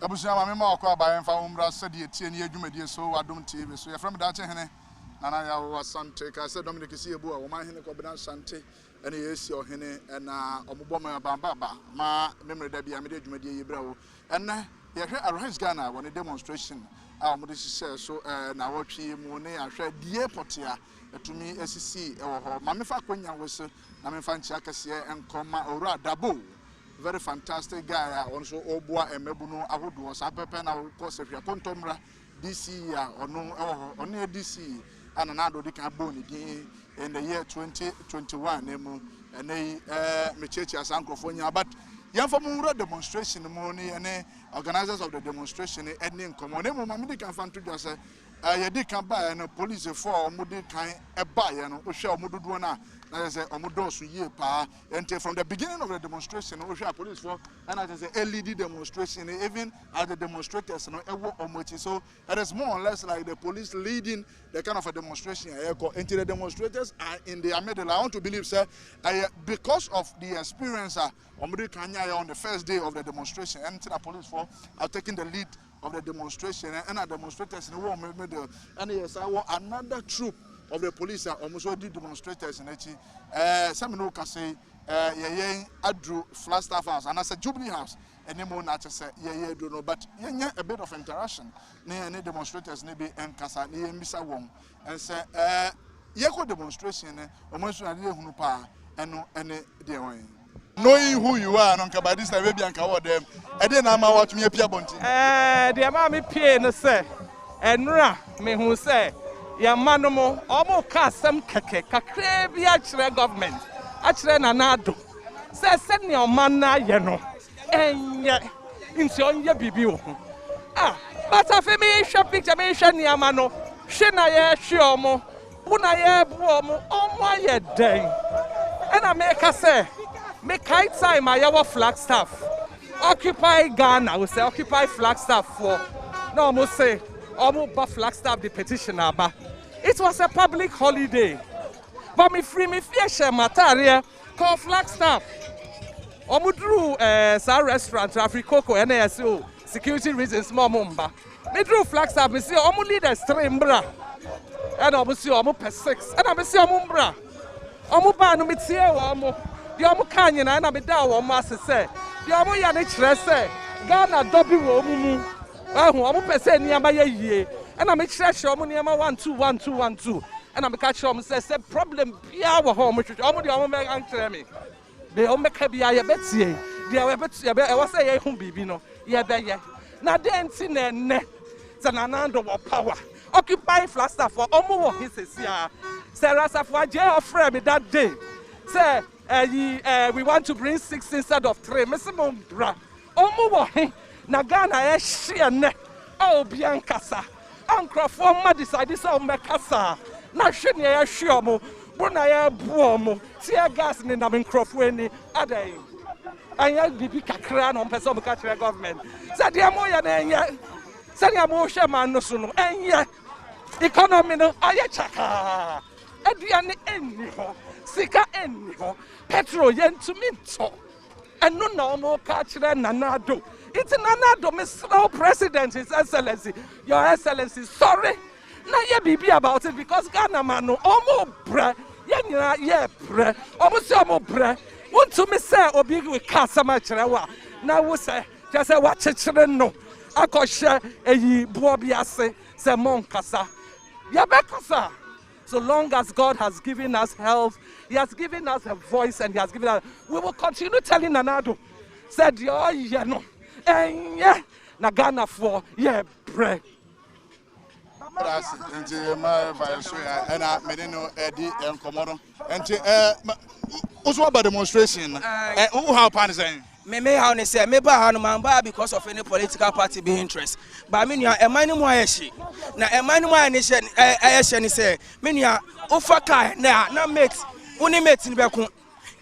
Abusia mama ma akwa ba en fa umra Sedea tie ne adwumadie so Adom TV so yefrem Daakyehene nana ya wo Asante ka se Dominic si ebu a wo man hene ko bena Asante ene yesi ohene na omobọ ma bamba ma memre da bia me de adwumadie ye bra wo enne ye hwe Arise Ghana won demonstration a mo de hye so na wotwe mu ne ahwe die potia etumi asisi ewo ho ma me fa kwanya wo so na me fa nchi akase enkoma owura dabo. Very fantastic guy. Also, Obua and Mebuno Ahudu was up and I course if you're contomra DC or no or near DC and another Dicaboni in the year 2021 and they Mechechi as Ancofonia. But young for demonstration money and organizers of the demonstration ending common. Mamma can find to just you can buy and police for Mudi kind a buy and show Muduana. As a Omodosu year pa and from the beginning of the demonstration, Osha police for and as a LED demonstration, even as the demonstrators so it is more or less like the police leading the kind of a demonstration until the demonstrators are in their middle. I want to believe, sir, because of the experience on the first day of the demonstration, and the police for are taking the lead of the demonstration and our demonstrators in the war middle, and yes, I want another troop of the police are almost all the demonstrators in Etea. Some no can say, Adru Flagstaff House, and as a Jubilee House, and no more not say, do know, but a bit of interaction near any demonstrators, maybe and Casa, near Missa Wong, and say, Yako demonstration, almost a little Hunupa, and no any dear way. Knowing who you are, non Cabadis, I will be uncovered them, and then I'm out me a Piabonti. The Amami Piano say, and Ra, me who say. Ya manomo omo kasem keke kakre bi a government a kire nanado se ne o man na ye no enye nti onye bibi wo but afi me hwe picture me hwe ne amano hwe na ye hwe omo bu na ye bu omo aye den and me ka say me kai time ayawo Flagstaff occupy Ghana we say occupy Flagstaff for no almost say omo Flagstaff the petition aba. It was a public holiday. But me free me fear material called Flagstaff. Omudru sa restaurant Africoco NASO security reasons small mumba. Me drew Flagstaff me see omu leaders bra. And omu see omu per 6. And I see omu bra. Omu ba no me tie omu. The omu kanye na me da omu asese. The omu ya ne kire se Ghana dobi wo omu mu. Omu per se niama ye yie. And I'm a church, I'm 1 2 1 2 1 2. And I'm a catch home says a problem be our home, which almost the home answer me. They all make a be a Betsy. They are Betsy, I was a home baby, no. Yeah, there. Now, dancing and net. Zanando power. Occupy Flagstaff for almost his yeah. Sarah Safwa jail friend that day. Say, we want to bring 6 instead of 3. Mr. Mumbra. Almost Nagana, she and neck. Oh, Biancasa. Ancrofo ma decide say o mekasa na hwe ne ya hwe mo bu na ya buo mo tear gas ni na Ancrofo ani adai anya bibi kakra no pese o ka kire government say de mo ya na anya say de mo hwe man no so no anya economy no aye chaka aduane enni ho sika enni ho petrol yentumi nto eno na o mo ka kire nanado. It's another Mr. President, His Excellency. Your Excellency, sorry. Now you be about it because Ghana man no omo bre. Yeah, bre. Almost omo bre. Want to me say obi we kasa ma chirewa. Now we say just say what chire no. Akoshe eyi buobi ase se mon kasa. Ya be kasa. So long as God has given us health, He has given us a voice and He has given us, we will continue telling Nanado. Said yo yeah no. And yeah, Nagana for yeah, bread. And my vice and I made no Eddie and Commodore. And also about demonstration. Who have saying? May how they say, maybe I because of any political party being interest. But I mean, a man more now a man more nation, I say, Minia, Ofaka, now makes only mates in Beku.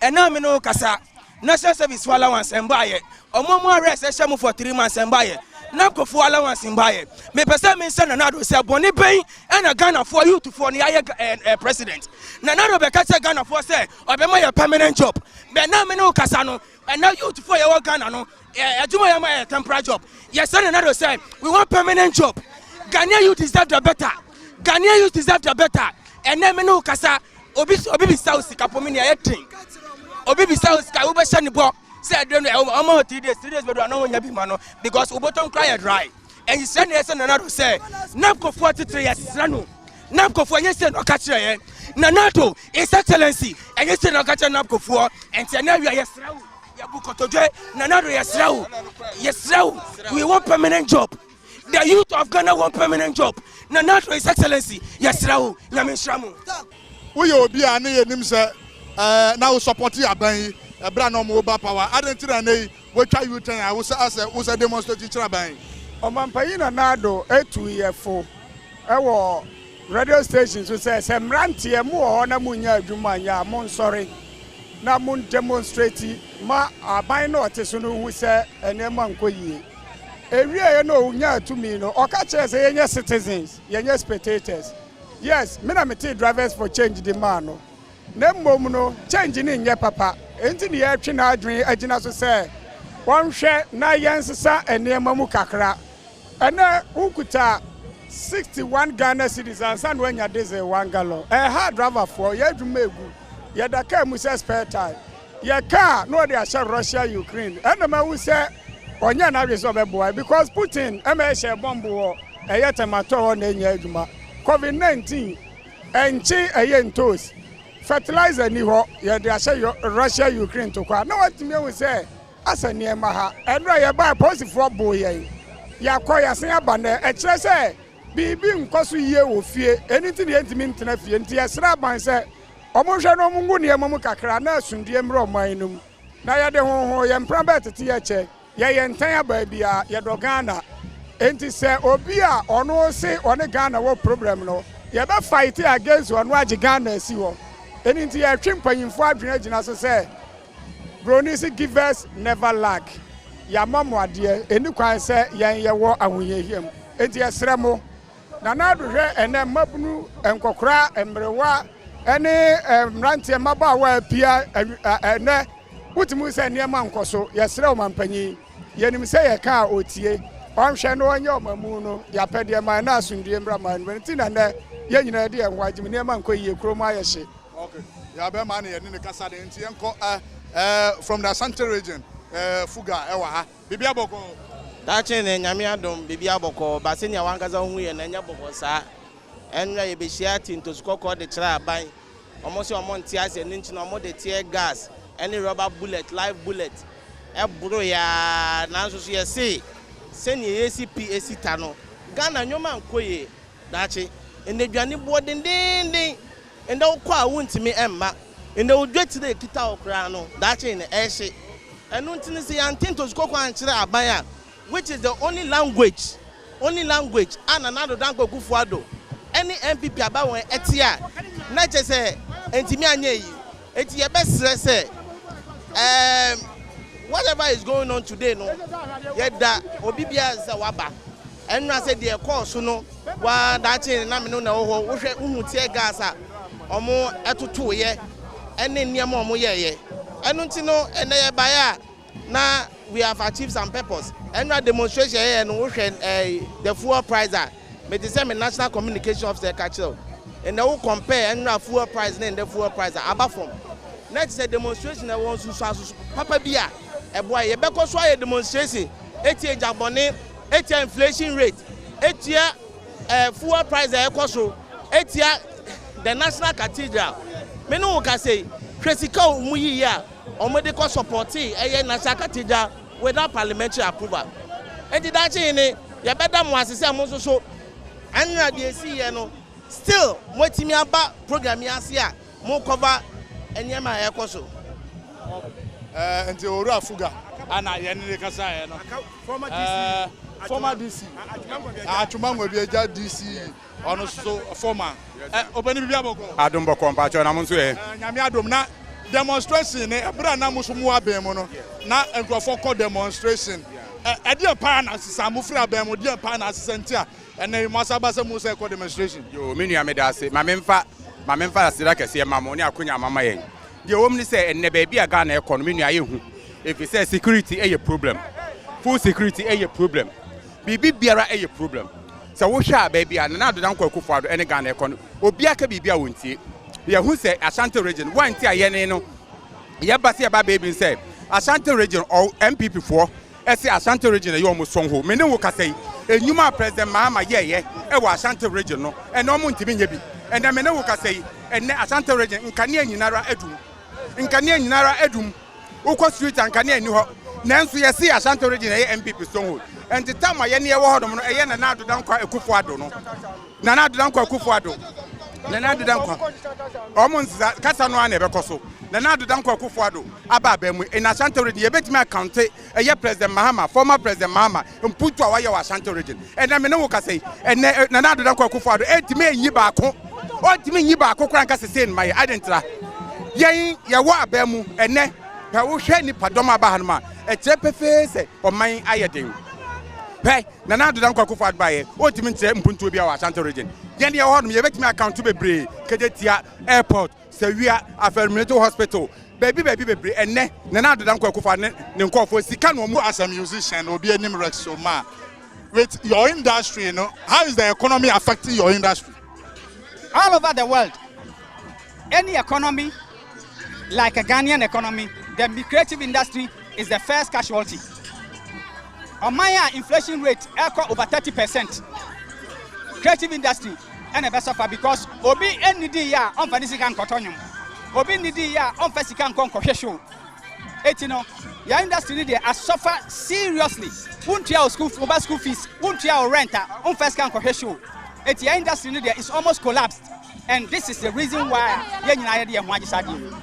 And now me no Casa. National service allowance and buy it. Or more rest for 3 months and buy it. napko for allowance in buy me pesa me say Nanado say boni ben and Ghana for you to for the president Nanado be catch Ghana for say obema your permanent job be na me no kasa no and now you to for your Ghana no aduma ya my temporary job yes Nanado say we want permanent job Ghanaian you deserve the better Ghanaian you deserve the better and na me no kasa obi be south sika for me na thing obi be south sika we be shani bo say I don't know I'm 3 days but I don't want to be man because we bottom cry dry and you send yes Nanado say napko 43 years ranu napko for yes no catch here Nanado his excellency and yes no catch napko for and now we are yes raw ya bukotoje Nanado yes raw we want permanent job the youth of Ghana want permanent job Nanado his excellency yes raw nyame shramu we obi ane yenim say now support aban ebra no mo ba power adentira nei we twa you ten I was as demonstrate chira ban Omampanyi Nanado etu yefo ewo radio station so say mrantie mu ho na munya adwuma nya mo nsori na mo demonstrate ma aban na oteso no hu say enema nkoyie ewie no unya atumi no okache say yenye citizens yenye spectators yes me na meti drivers for change the man no na mmom no change ni nye papa enti ne yatwe na adwen agina so say wonhwe na yensesa enema mu kakra ena ukuta 61 Ghana citizens and when you diesel 1 gallon hard driver for ye dwumegu ye da car mu say spare tire ye car no dey share Russia Ukraine enema wu say onya na resolve boy because Putin share bomb wo yetemato na enya adwuma COVID-19 enchi ntos fertilizer ni ho ye dey share Russia Ukraine to kwa na what me we say asa niema ha enra ye buy positive boy yakoya sen abane ekire se bibi nkoso yie wo fie eniti ne entimi ntena fie nti yesra ban se omonhwe no mungu ne mamu kakra na asundie mre oman num na ye de ho ye mpra ba tete ye che ye ntan aba bia ye do Ghana enti se obi a ono se one Ghana wo problem no ye be fight against ono age Ghana si ho eniti ye twempanyimfo adwena agina so se Bronisi givers never lack ya mamu ade eni kwan se yen ye wo ahoyehiem enti esremo Nanado hwe ene mabunu enkokora emrewa ene mrantie mabawa pia ene utimu se niema nkoso yesre omampanyi yenim se ye ka otie onhwe no onye omamu no ya pede ma na asundie mra man enti na ne ye nyina de enwagim niema nkoyie kromo ayehye okay ya be ma na ye ne kasa de enti enko from the Asante region fuga ewa ha bibia boko Daakyehene nyame adom bibia boko ba se nya wangaza hu ye na nya boko sa enra ye behia tintosukoko de kira aban omo se omo ntia ase ni nchi na omo de tear gas any rubber bullet live bullet ebro ya na so ye se ni ACP esita no Ghana nyoma nkoye daakye enedwane bo den enda ukwa wuntimi emma enda odwetire kita okra no Daakyehene ehye enu ntini se yantintosukoko ankyere aban a which is the only language Nanado danko kufuado any MPP about when Etea na che say entimi anye yi eti ye besre say whatever is going on today no yeda obi bia say waba enra say the course no wa Daakyehene na me no na ho wo hwe hu tie gas a omo etoto ye ene niam omo ye enu nti no ene ye baya na we have achieved some purpose. And demonstration here and the fuel price but the same national communication officer catch and they will compare and fuel price and the fuel price above from. Next demonstration I want to Papa Bia a boy because why a demonstration Etea Jabone Etea inflation rate Etea fuel price Etea the national cathedral. Menu can say critical muya or medical support a national cathedral without parliamentary approval. And the Daakyehene, you better was so and the see no still what me about program here more cover and yama ekoso. And the Ora Fuga and I Kasa former DC. Achumang be a DC on so former opening Adom boko mpacho na munsu e. Nyame adom na demonstration ne ebra na musumu abemono na enkrofo ko demonstration Edia pan as Samufra Bemo, dear pan as Sentia, and then Masabasa Musa demonstration. Yo, Minia Medase, my memfa Siraka say Mamonia Kunya Mama. The woman say, and the baby a Ghana economy. If you say security, a problem. Full security, a problem. Bibi Biara, a problem. So, we shall baby and another uncle Kufado and a Ghana economy. Obiaka Bibia won't see. Yeah, who say Asante region, one tia Yeneno. Yabasi about baby say Asante region or MPP4. I say Asante region, you almost strong home. Many will say, and you my president, Mama, yeah, Asante region, no, and no one to be. And I will say, and Asante region in Kanye Nara Edum. In Kanye Nara Edum, Uko Street and Kanye New Nancy, I see Asante region, MPP stronghold. And the time I any award of a Nana don't quite a Kufuado, no. Nana don't quite Kufuado. Nana don't quite. Almost Casano never coso. Nana don't quite Kufuado. Ababem in Asante region, you bet me account a year President Mahama, former President Mahama, and put to our Asante region. And I mean, no can say, and Nana don't quite Kufuado, 8 me Yibako. What do you mean Yibako Crankers is saying my identity? Yay, Yawa Bemu, and ne, I will share ni Padoma Bahama, a chepe face or my ayading. Hey, Nana don't quite Kufuado by what do you mean to Mpuntu be our Asante region? Then you want me, you bet me account to be brave, Kedetia Airport, Sevilla, Affirmative Hospital. Baby, and ne, Nana don't quite Kufuado, Ninko for Sikan as a musician or be a numerous so ma. With your industry, you know, how is the economy affecting your industry? All over the world, any economy, like a Ghanaian economy, the creative industry is the first casualty. On my inflation rate, over 30%. Creative industry, and a best offer because Obi ND ya on Fanisican Cotonium. Obi ND ya on Fasican Concohesho. Etino, your industry there are suffer seriously. Won't your school fees, won't your renter on Fasican Concohesho. Etea industry there is almost collapsed, and this is the reason why young idea Mwajisadi.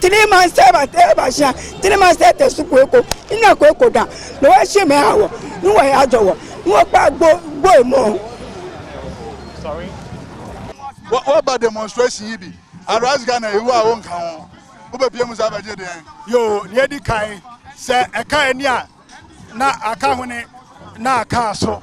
Three months ever, 3 months at the Sukuko, in a cocoa down. No, I see me hour. No, I had to walk back, go more. Sorry. What about demonstration? I rise Ghana, you won't come. Yo, Yedi Kai, say a Kaya, na Akahone, na Castle.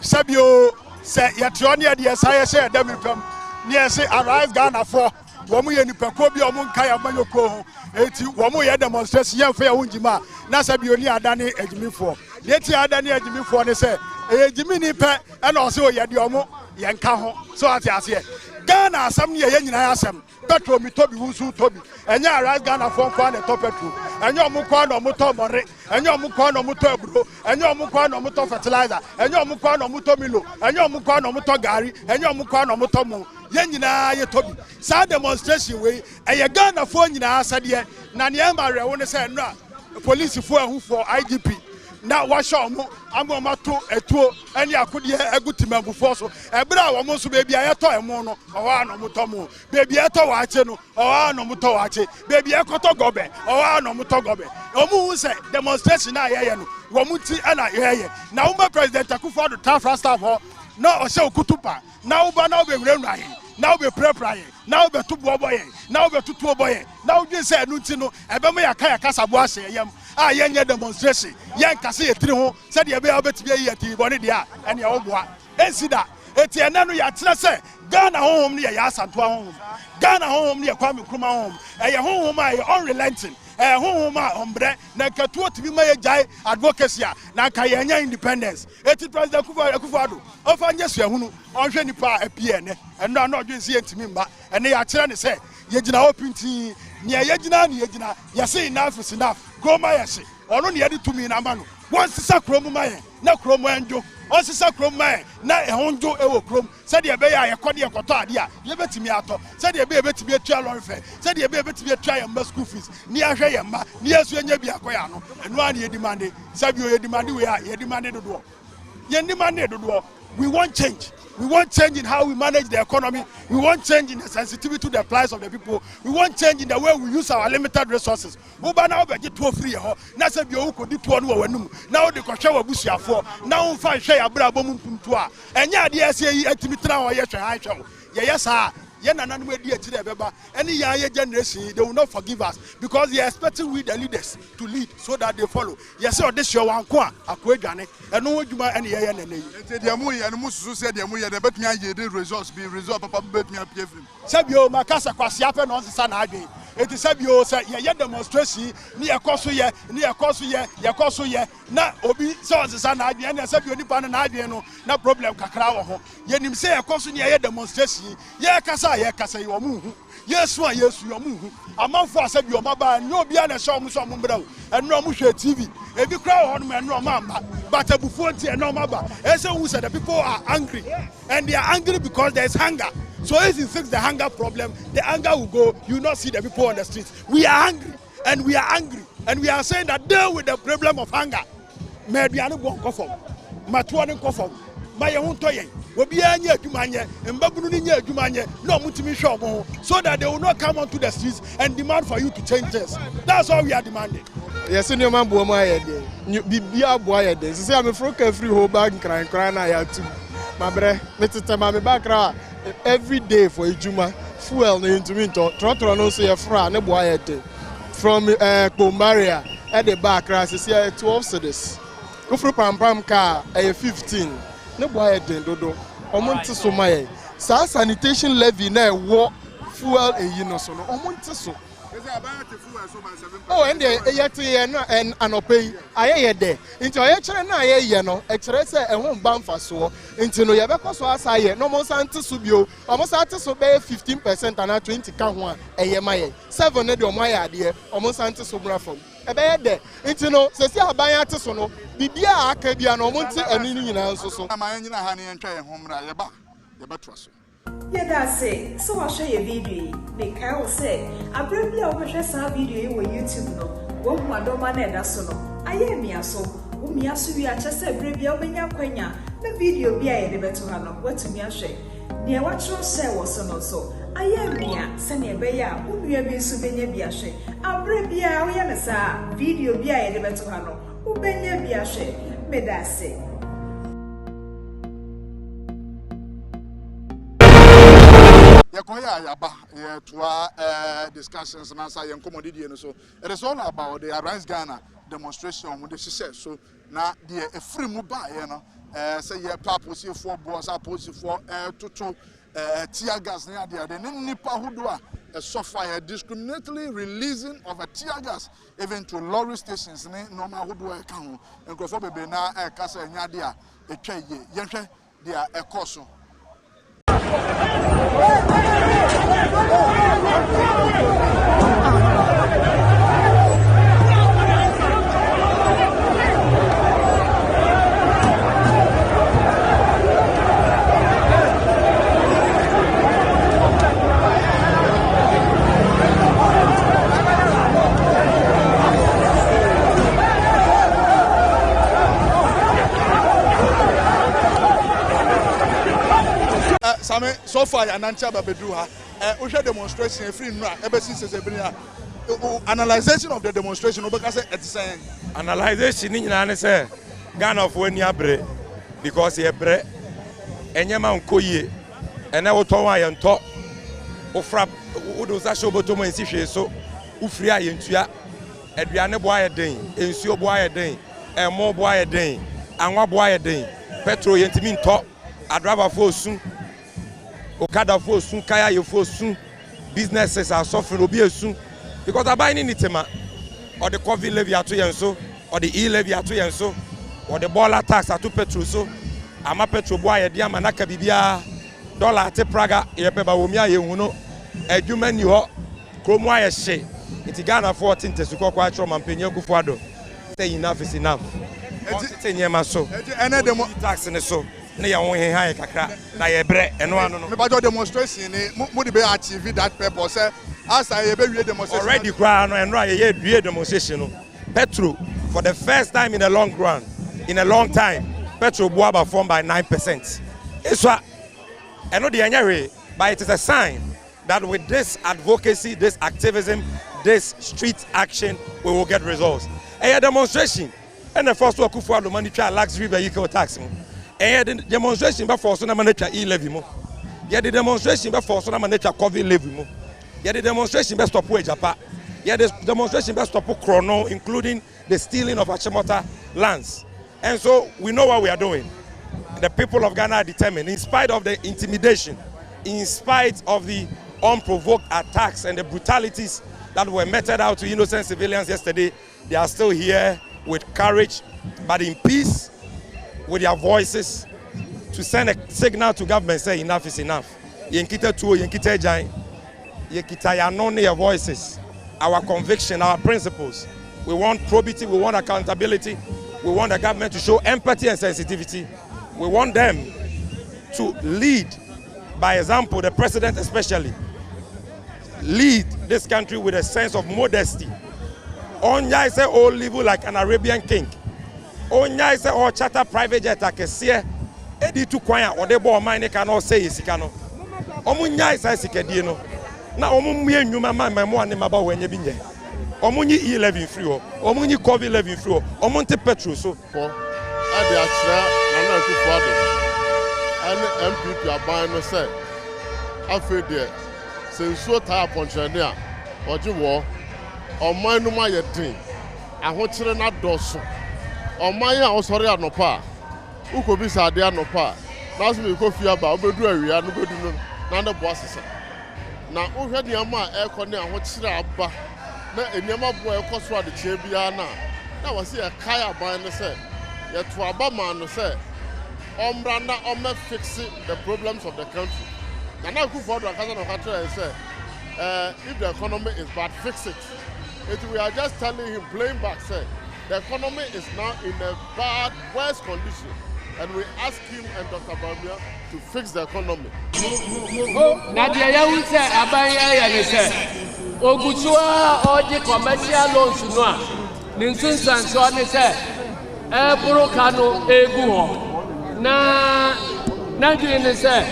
Sabio, say Yatonia, the Asaya said, Demicum, near say, arise Ghana for. Wamu yeni pekobi omunkaya manyoko eti wamu ye demonstration ye fa unjima na sabi oni adane ejimifo yeti adane ejimifo ne se ejimi ni pe e na ose oye de omo ye nka ho so ati ase Ghana asam ne ye nyina asam petrol mi tobi wusu tobi enya arise Ghana for kwa na top petrol enya omu kwa na omu to more enya omu kwa na omu to eburo enya omu kwa na omu to fertilizer enya omu kwa na omu to milo enya omu kwa na omu to gari enya omu kwa na omu to mu Yenina ye tobi sa demonstration we eye Ghana fo nyina asade na ne emare wo ne say no police fo ahu for IGP na wa show mo amomato etuo ene akode agutimambu fo so ebra wo mo so be bia ye to emo no owa no mo to mo be bia to wa ache no owa no mo to wa ache be bia koto gobe owa no mo to gobe omu hu say demonstration na ye no wo mu ti ana ye na wo president Akufo-Addo Tafra staff ho na o se okutupa na uba na obe wura na obe prepare na obe tubo boy na obe tutuo boy na odwe se anu nti no ebe mo yakaya kasabo ase yam a yenye demonstration yen kase yetiri ho se de ebe obetibia yi ati bone de a ene ya oboa ensida eti ena no ya tire se Ghana honhom ne ya Asanto honhom Ghana honhom ne ya Kwame Nkrumah honhom eye honhom a unrelenting honhom a ombre na katuo tibi ma ye jai advocacy na ka yenya independence eti president Akufo-Addo ofa nyesu ehunu onhwe nipa apie ne eno na odwen se entimi mba ene ya kire ne se yegina opinti ne yegina yese enough is enough kroma yese ono ne yedi tumi na ma no won sisa kromu ma ye na kromu enjo on sisa kromu ma ye na ehonjo ewo krom se de ebe ya yekode yekoto ade a ye betimi ato se de ebe betimi atua lorfe se de ebe betimi atua yamba school fees ni ahwe yamba ni yesu enya bi akoya no eno an ye demande sabi o ye demande we a ye demande dodo ye demande dodo we want change We want change in how we manage the economy. We want change in the sensitivity to the plight of the people. We want change in the way we use our limited resources. Oba now be get free ho. Na se bi o ko di to no wanum. Now the kwhwe wabusuafo. Now fa hwe ya bra bom mpuntu a. Enya ade ase yi atimi tra ho ye hwe ha hwe. Ye yes ah. Ye nana no edi akire beba. Any young generation they will not forgive us because they are expecting we the leaders to lead so that they follow. Yes or this your one kwa akwedwane. Eno adwuma ene ye nene yi. Enti de mu ye no mususu se de mu ye de betumi aye the results be result papa betumi apia film. Sabio makasa kwase ape no nsa na adwen. Eti sabio se ye demonstration ni ekoso ye na obi se nsa na adwen na sabio nipa na adwen no na problem kakra wo ho. Ye nim se ekoso ni ye demonstration ye kasa ye omu hu. Yesu omu hu. Amanfo asabio maba nyo bia na so omu bra wo. Eno omu hwe TV. Ebi kra ho no eno mamba. But abufu nti eno maba. Ese who said the people are angry and they are angry because there is hunger. So if you fix the hunger problem, the anger will go. You will not see the people on the streets. We are angry, and we are saying that deal with the problem of hunger. Maybe I don't go for Matuan Kofo. My own toy. Will be any Jumanya, and Babuni Jumanya, no Mutimi Shomo, so that they will not come onto the streets and demand for you to change this. That's all we are demanding. Yes, in your man, Boy, Bibia Boy, this is a free whole bag crying, I had to. My brother, Mr. Mami Bakra. Every day for Ijuma, fuel into winter, Trotron also a fra, ne boyete from Pombaria at the back, is here 12 cities. Go for Pam car, a 15, ne boyete, Dodo, Omonte Somae, Sa sanitation levy, ne war fuel a yinoson, Omonte so. Oh, and and obey. I hear there. Into a year, no, express and won't bump for so. Into no Yabaco, as I no more Santa Subio, almost at to obey 15% and 20 count a year. 7 of my idea, almost Santa Subra from a bad day. Into no, says ya by Artisono, Bibia Akabiano Monte and Indian also. My engine honey and try home Rayaba, Yabatras. Yeah, that's it. So I'll show you a video. Make I will say, I bring me over some video on YouTube. No, one more domain that's no. I am me so. Me asu we are just a brave young quenya. The video be a debate to have what to me a share. Near what you say was on also. I am me, Sanya Beya, whom you have been souvenir be a share. I bring me a video be a debate to have who benya be a share. May that say. To discussions and answer young commodity and so it is all about the Arise Ghana demonstration with the success. So now the free mobile, you know, say your purpose for boys, opposite for to tear gas near the other. Then Nipa Hudua a software discriminatorily releasing of a tear gas even to lorry stations, normal Hudua account and go for baby now a casa and yadia a tray, yentre, they are a coso. So far, an answer by Bedruha, we share demonstration free now. Ever since analyzation of the demonstration, because it's saying analyzation in say Ghana of when you break because you break and your man koye and I will tell why and talk or frap those that show bottom and see so Ufria into ya Adriana boy a day, and so boy a day, and more boy a day, and one boy a day, petrol yentimin talk, I'd rather for soon. Okada for soon, Kaya you for soon, businesses are suffering obi soon because I buy any tema or the COVID levy at and so, or the E levy at and so, or the baller tax at 2 petrol so. I'm a petrol boy a dear manaka bibia dollar te Praga, Yepeba Wumia, you know, a human you are, Cromwire she, it's Ghana 14 to Suko from and Penyo Gufuado. Say enough is enough. It's 10 years so, and then tax in the so. High kakra na ye bre eno anu no me demonstration mo de be achieve that purpose as I be we demonstration already cry no eno ye due demonstration no petrol for the first time in a long time petrol boaba form by 9% eso And not the anyway, but it is a sign that with this advocacy, this activism, this street action, we will get results. A demonstration, and the first one for the money luxury vehicle tax. And the demonstration before so manager e-levy mo. Yeah, the demonstration before so manager COVID levy mo. Yeah, the demonstration best stop Japan. Yeah, the demonstration best stop Chrono, including the stealing of Achimota lands. And so we know what we are doing. The people of Ghana are determined, in spite of the intimidation, in spite of the unprovoked attacks and the brutalities that were meted out to innocent civilians yesterday, they are still here with courage, but in peace, with their voices, to send a signal to government, say enough is enough. Yenkita tuo, yenkita jai, yenkita yanone your voices, our conviction, our principles. We want probity, we want accountability, we want the government to show empathy and sensitivity. We want them to lead by example, the president especially, lead this country with a sense of modesty. Onya say all live like an Arabian king. Onya say all charter private jet akese edi tu kwan or the boy mine cannot say isikano. Omunya say sikadie no. Na omumie nnwuma mamamo ane maba wenye binye. Omunyi E11 free o. Omunyi COVID 11 free o. Omonte petrol so. For ade achira na na kufuado. And MPP are buying no say. After there, since so tired Ponchania or the war, or my no my thing. I want to not do so. Or my house sorry no pa. Who could be Sedea no pa? Now me go fear about do area no go do none of bosses. Now who had your man air corner and what should I buy? Na enyama boy cost for the Chebiana. Now I see a kaya buying the say. Yet to Abama no say. Ombranda Ome fixing the problems of the country. And now go forward and say, if the economy is bad, fix it. We are just telling him plain back, say, the economy is now in a bad, worse condition. And we ask him and Dr. Bamia to fix the economy. Nadia Yahu said, Abaya said, Ogutua or the commercial loans to Noah. Ninsun Sansone said, Burokano Eguho. Na dwene se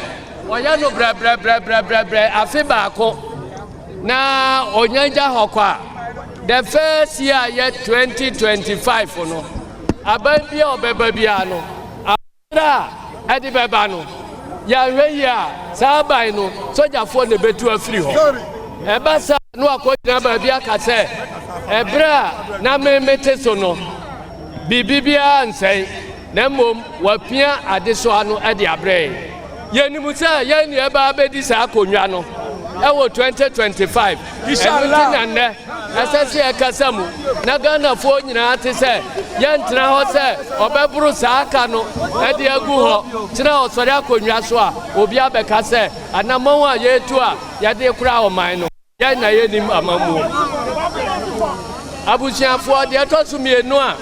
oya no bra afebako na onyanja hokwa the first year 2025 no abambia obeba bia no abra ade beba no ya hwehia sabai no sojafo ne betu afiri ho ebasa no akonya ba bia ka se ebra na memete so no bibibia nsai Nemom wapia adeso ano ade abre yenimusa yeni eba abedi sa akonwa no ewo 2025 inshallah nne asase akasamu na Ghana fo nyina ate se yentra ho se obeburu sa aka no ade agu ho tira osori akonwa so a obi abeka se anamon a yetu a yade kura oman no yen na yenim amamu abusiafo de etosu mienu a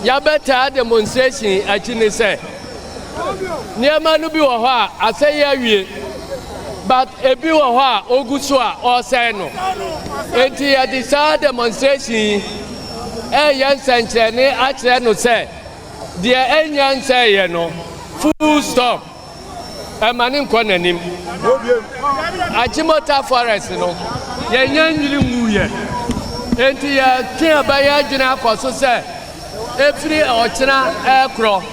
ya better demonstration actually say near manu bi wo ho a say ya wie but ebi wo ho a oguso a o say no enti ya this demonstration yen senche ni a kire no say de enyan say ye no full stop mani nko nanim Achimota forest no yenyan nyiri muye enti ya tia ba ya gina kwaso say every ochina aircraft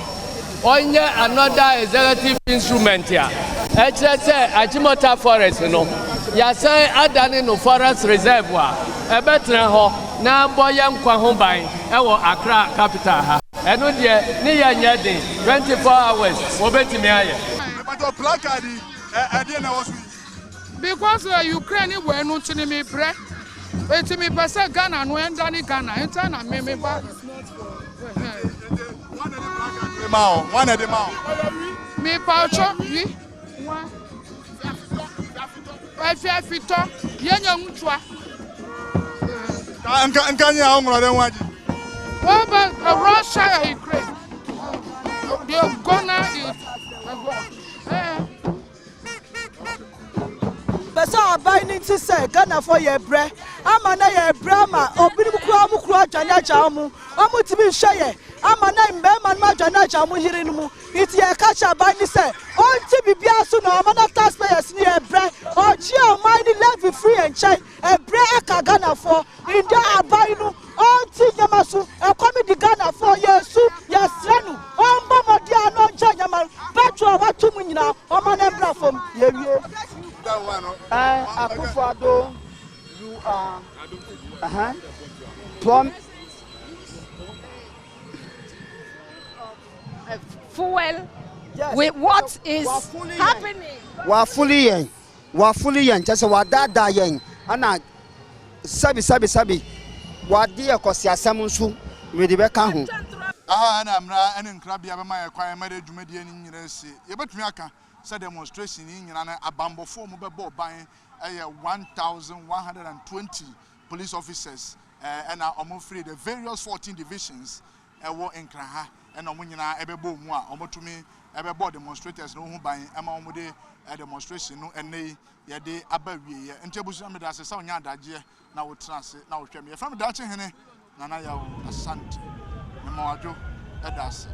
onye another executive instrument here say Achimota forest no ya say adani no forest reservoir ebetra ho na boye nkwa ho ban ewo Accra capital ha eno de ne ya nya den 24 hours obetimi aye but placard ade na was because Ukraine we no chini me bre etimi pese Ghana no endani Ghana enta na me ba one of the mouth. Me paucho, me. I fito, yenya mutwa. Nkanya umra den waji. Oh, but Russia, Ukraine. They're gonna eat. But so I buy into say Ghana for your bread. ama na ye brama obiri kura mu kura adwane agya mu omu tibi hwe ye ama na mbema no adwane agya mu yiri no mu iti ye ka cha ban ni se onti bibia so na ama na taxpayers ni e bre oji o man ni levy free and check e bre aka Ghana for india abai no onti nyamasu e komi di Ghana for yesu yesrenu ombo modi ano ncha nyama petro watu mu nyina o ma na bra fom ye wie Akufo-Addo, you are from fuel with what is happening. Wa fully yen just wa dada yen ana sabi wa die akosi asem nso we de beka ho na amra ene nkrabia be ma yakwan mare dwumadie ni nyina si ye betumi aka say demonstration ni nyina na abambofo mu be bo ban 1120 police officers and omo free the various 14 divisions wo nkraha and omo nyina ebebo mu a omo tumi ebebo demonstrators no hu ban ema omo de demonstration no ene ye de abawie ye ntebusu ameda ase sa onya adagye na wo trance na wo hwem ye from Daakyehene nana ya Asante ne mawadwo edase